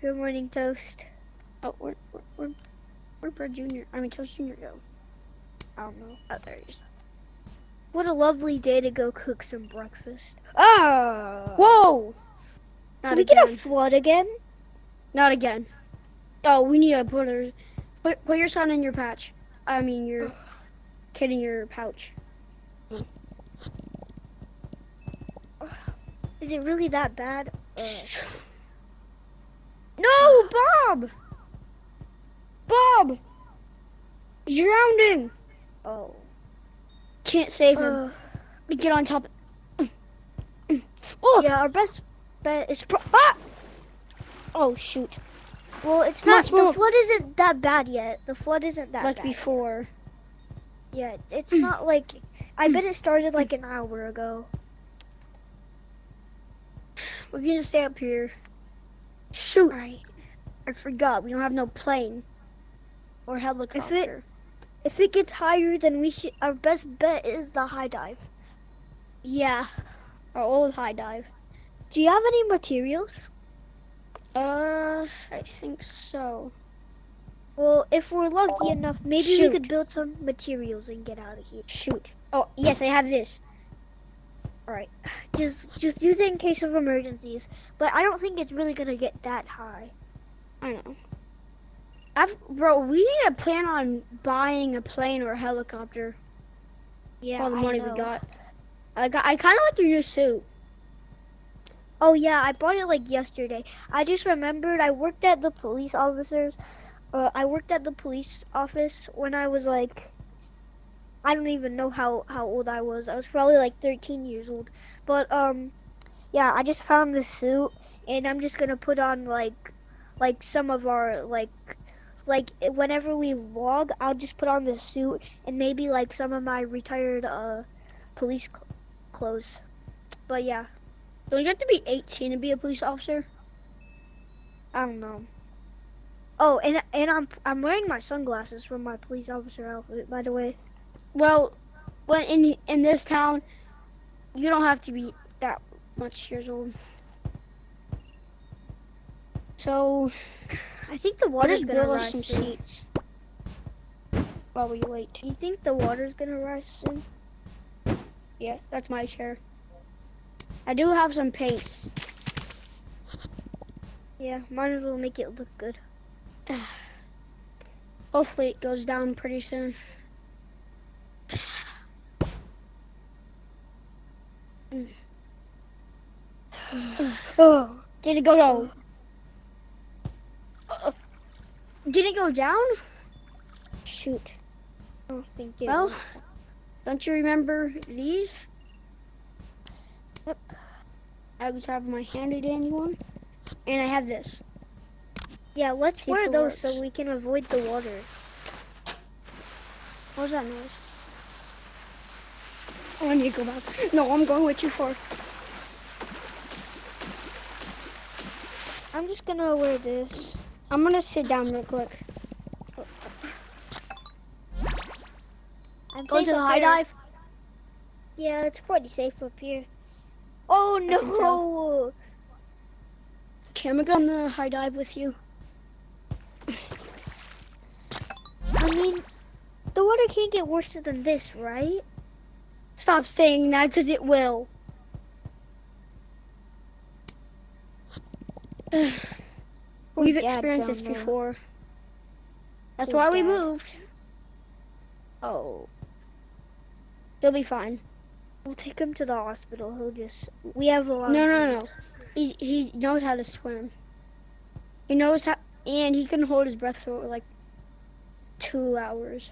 Good morning, Toast. Oh, where'd Bird Junior? I mean Toast Junior go? I don't know. Oh, there he is. What a lovely day to go cook some breakfast. Ah! Whoa! Can Not we get a again. flood again? Not again. Oh, we need to put your son in your patch. I mean your kid in your pouch. Is it really that bad? No, Bob! Bob! He's drowning! Oh. Can't save him. Get on top. Oh! Yeah, our best bet is Oh, shoot. Well, it's not. The flood isn't that bad yet. The flood isn't that like bad before. Yet. Yeah, it's not like. I bet it started like an hour ago. We're gonna stay up here. Shoot! Alright. I forgot. We don't have no plane or helicopter. If it gets higher, then our best bet is the high dive. Yeah, our old high dive. Do you have any materials? I think so. Well, if we're lucky enough, maybe we could build some materials and get out of here. Shoot. Oh, yes, I have this. Alright. Just use it in case of emergencies. But I don't think it's really gonna get that high. I know. Bro, we need to plan on buying a plane or a helicopter. Yeah, all the money we got. I kind of like your new suit. Oh yeah, I bought it like yesterday. I just remembered I worked at the police officers. I worked at the police office when I was like, I don't even know how old I was. I was probably like 13 years old. But yeah, I just found this suit and I'm just gonna put on like some of our like whenever we vlog, I'll just put on this suit and maybe like some of my retired police clothes. But yeah. Don't you have to be 18 to be a police officer? I don't know. Oh, and I'm wearing my sunglasses from my police officer outfit, by the way. Well, when in this town, you don't have to be that much years old. So, I think the water's gonna rise some soon. seats while we wait. You think the water's gonna rise soon? Yeah, that's my chair. I do have some paints. Yeah, might as well make it look good. Hopefully it goes down pretty soon. Oh, did it go down? Did it go down? Shoot. I don't think it Well, don't you remember these? Yep. I just have my handy dandy one. And I have this. Yeah, let's wear those so we can avoid the water. What was that noise? Oh, I need to go back. No, I'm going with you for. I'm just gonna wear this. I'm gonna sit down real quick. I'm going to the high dive? Yeah, it's pretty safe up here. Oh no! Can we go on the high dive with you? I mean, the water can't get worse than this, right? Stop saying that, because it will. We've experienced this before. That's why we moved. Oh. He'll be fine. We'll take him to the hospital. We have a lot No. He knows how to swim. He knows how, and he can hold his breath for like 2 hours.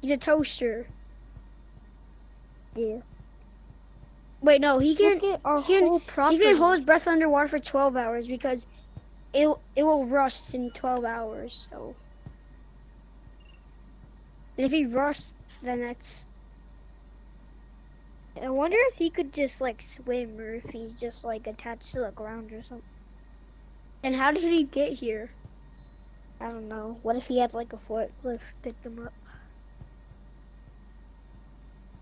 He's a toaster. Yeah. Wait, no, he can hold his breath underwater for 12 hours because it will rust in 12 hours. So, and if he rusts, then that's. I wonder if he could just like swim or if he's just like attached to the ground or something. And how did he get here? I don't know. What if he had like a forklift pick him up?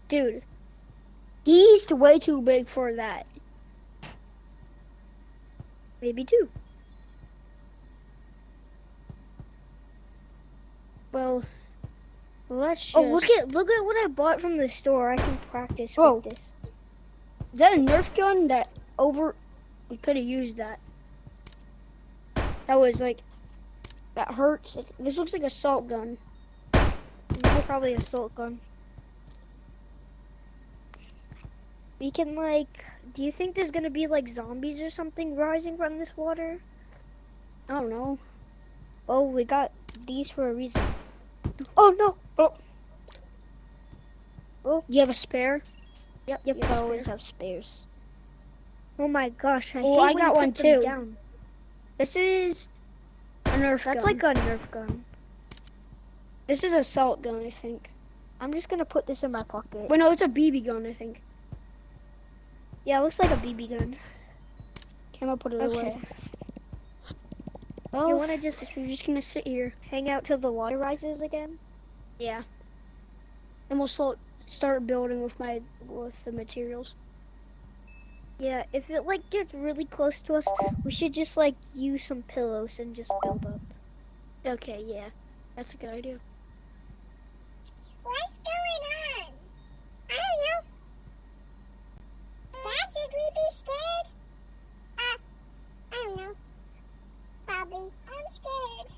Dude, he's way too big for that. Maybe 2. Well, let's just... Oh, look at what I bought from the store. I can practice Whoa. with this. Is that a Nerf gun that we could have used that. That was like, that hurts. This looks like a assault gun. This is probably a assault gun. We can like, do you think there's gonna be like zombies or something rising from this water? I don't know. Oh, we got these for a reason. Oh no! Oh, you have a spare? Yep, you have I a always spare. have spares. Oh my gosh, I Oh, hate I when got you put one them too. down. This is a Nerf gun. That's like a Nerf gun. This is an assault gun, I think. I'm just gonna put this in my pocket. Wait, no, it's a BB gun, I think. Yeah, it looks like a BB gun. Okay, I'll put it Okay. away. You Oh, wanna just we're just gonna sit here. hang out till the water rises again? Yeah. And we'll start building with the materials. Yeah, if it like gets really close to us, we should just like use some pillows and just build up. Okay, yeah. That's a good idea. What's going on? I don't know. Dad, should we be scared? I don't know. Probably. I'm scared.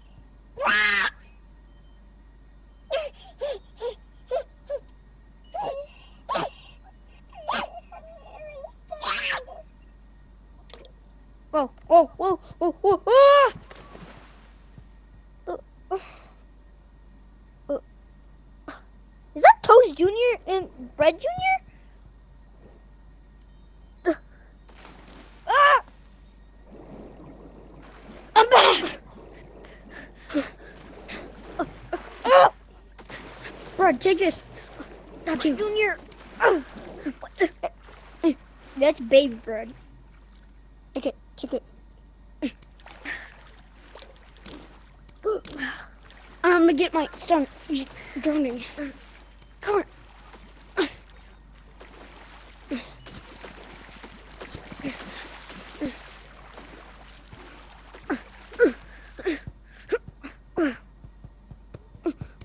Whoa, whoa, whoa, whoa, whoa, ah! Is that Toast Jr. and Bread Jr.? Ah! I'm back! Bro, take this. Got you. Junior. That's baby bread. Okay, take it. I'm gonna get my son. He's drowning. Come on.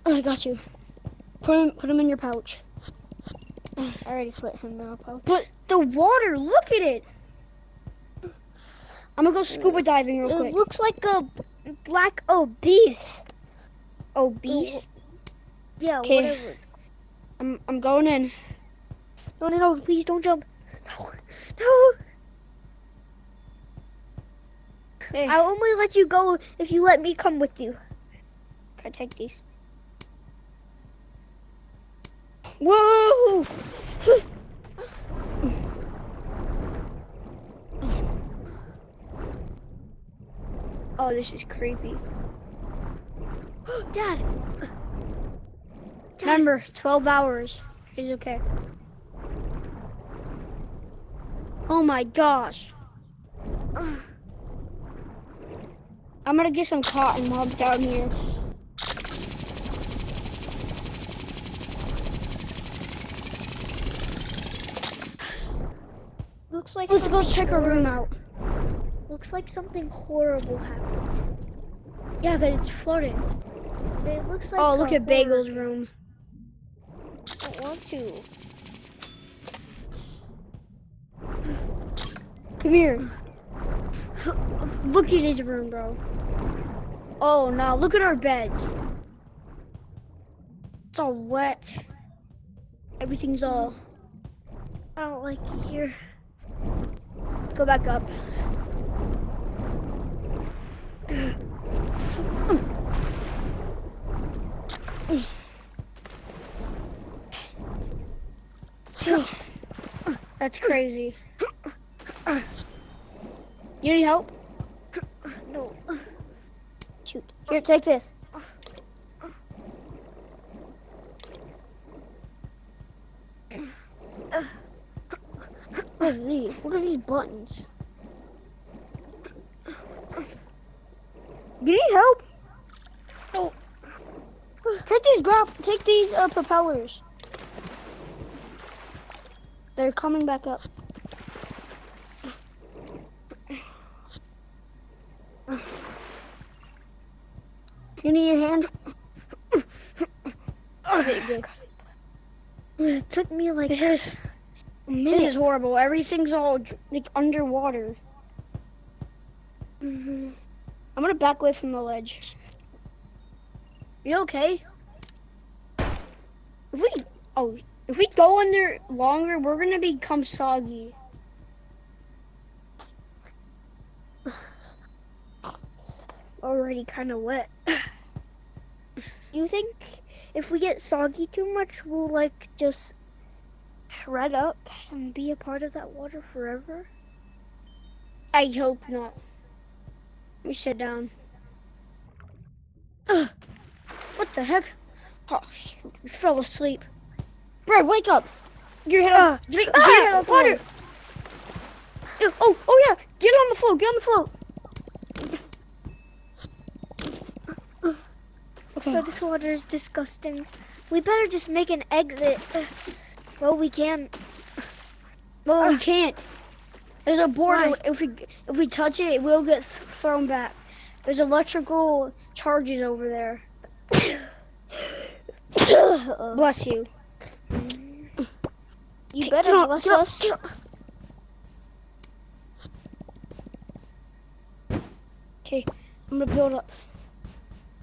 I got you. Put him in your pouch. I already put him in a pouch. But the water, look at it. I'm gonna go scuba diving real It quick. looks like a black obese. Obese? Yeah, Okay. whatever. I'm going in. No, please don't jump. No. Hey, I'll only let you go if you let me come with you. can I take these? Whoa! Oh, this is creepy. Dad. Remember, 12 hours is okay. Oh my gosh. I'm gonna get some cotton while I'm down here. Looks like Let's go check our room out. Looks like something horrible happened. Yeah, because it's floating. It looks like Oh, look a at Bagel's horror- room. I don't want to. Come here. Look at his room, bro. Oh, no. Look at our beds. It's all wet. Everything's all... I don't like it here. Go back up. That's crazy. You need help? No. Shoot. Here, take this. What is these? What are these buttons? You need help? No. Take these propellers. They're coming back up. You need a hand? Okay, good. It took me like This a is minute. horrible. Everything's all like underwater. Mhm. I'm gonna back away from the ledge. You okay? If we go under longer, we're gonna become soggy. Already kind of wet. Do you think if we get soggy too much, we'll like just shred up and be a part of that water forever? I hope not. Let me sit down. Ugh. What the heck? Oh, shoot, we fell asleep. Brad, wake up! Get your head up. Get your head up. Water! Ew, oh yeah! Get on the float. Get on the float. Okay. Oh, this water is disgusting. We better just make an exit. Well, we can. Well, we can't. There's a board. Why? If we touch it, it will get thrown back. There's electrical charges over there. Bless you. You Get better on, bless get on, us. get on. Okay, I'm gonna build up.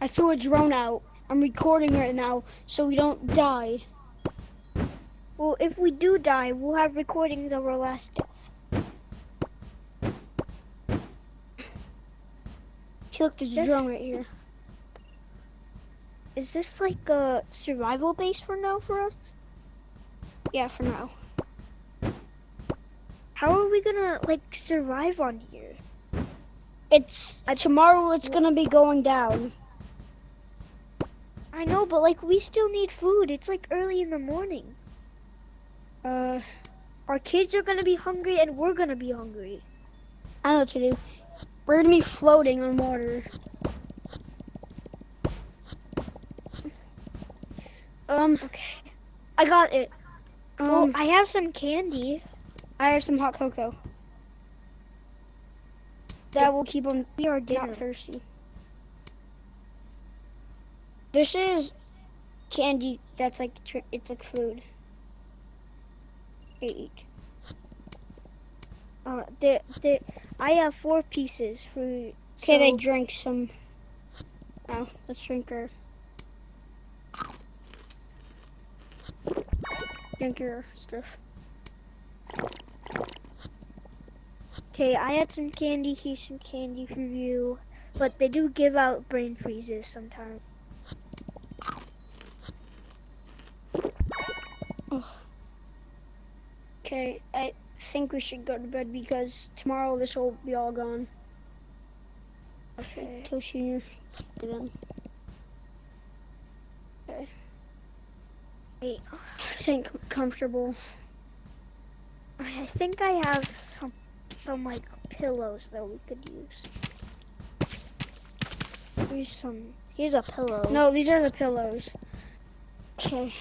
I threw a drone out. I'm recording right now so we don't die. Well, if we do die, we'll have recordings of our last death. See, look, there's a This- drone right here. Is this like a survival base for now for us? Yeah, for now. How are we gonna like survive on here? Tomorrow it's gonna be going down. I know, but like we still need food. It's like early in the morning. Our kids are gonna be hungry and we're gonna be hungry. I know what to do. We're gonna be floating on water. Okay. I got it. Well, I have some candy. I have some hot cocoa. That will keep them We are dinner. not thirsty. This is candy that's like, it's like food. Eat. I have 4 pieces for. Okay, they so- drank some. Now, let's drink our. Drink your stuff. Okay, I had some candy. Here's some candy for you. But they do give out brain freezes sometimes. Okay, I think we should go to bed because tomorrow this will be all gone. Okay. Toshi, get in. Okay. Wait, Staying comfortable. I think I have some like pillows that we could use. Here's a pillow. No, these are the pillows. Okay.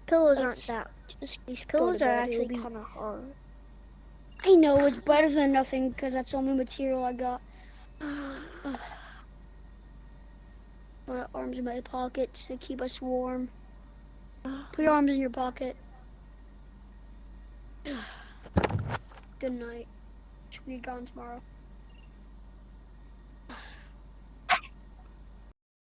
Pillows Let's aren't that. Just These go to pillows are bed, it'll actually be- kind of hard. I know, it's better than nothing because that's the only material I got. My arms in my pockets to keep us warm. Put your arms in your pocket. Good night. Should be gone tomorrow.